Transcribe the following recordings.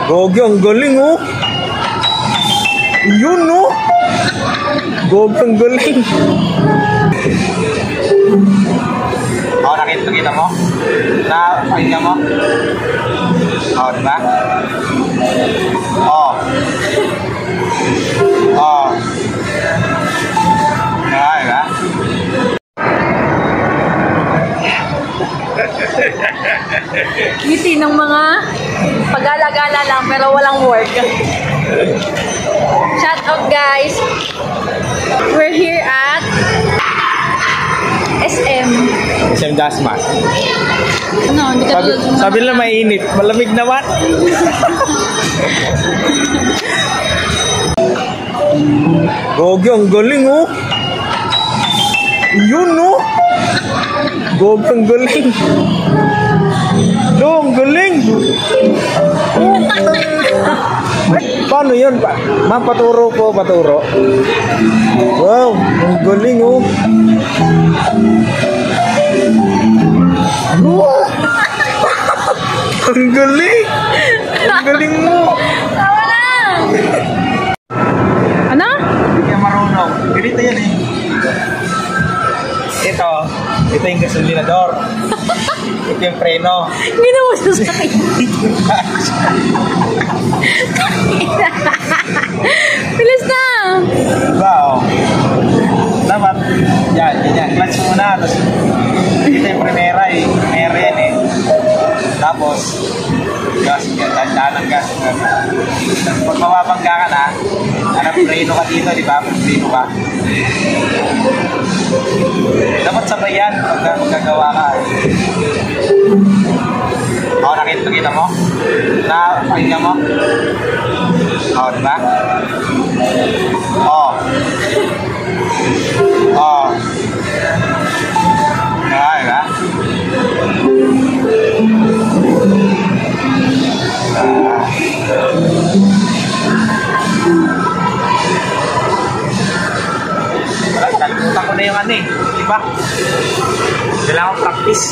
Gogi, ang galing oh. Yun oh. Gogi, ang galing. Nakita mo? Pakinggan mo? Diba? Diba? Ngiti ng mga pag-alagala lang pero walang work. Shout out guys! We're here at SM Dasma. Ano, hindi ka tulad ng sabi nila mainit, malamig naman. Gogi, ang galing oh. Yun oh. Gogi, ang galing. Ang galing. Paano yun? Ma'am, paturo po, paturo. Wow, ang galing oh. Ang galing! Ang galing mo! Tawa lang! Ano? Hindi ka marunong. Ganito yan eh. Ito yung gasolinador. Ito yung preno. Ginawa sa sakit. Bilis na! Diba oh? Dapat, yan. Clutch muna. Tapos, ito yung primera eh. Primera yan eh. Tapos, gas, tandaan ng gas. Pag mababangga ka na, preno ka dito, di ba? Preno ka. Dapat sabay yan pag magagawa ka. Nakita mo? Pakinggan mo? Diba? Diba? Kalimutan ko na yung ano eh, di ba? Kailangan practice.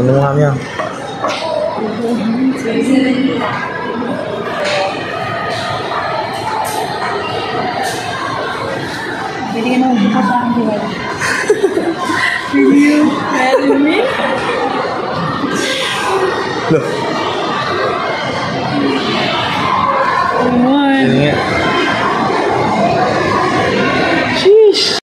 Ano mo kami yan? Pwede ka na magbuka sa akin, diba? Will you marry me? Look.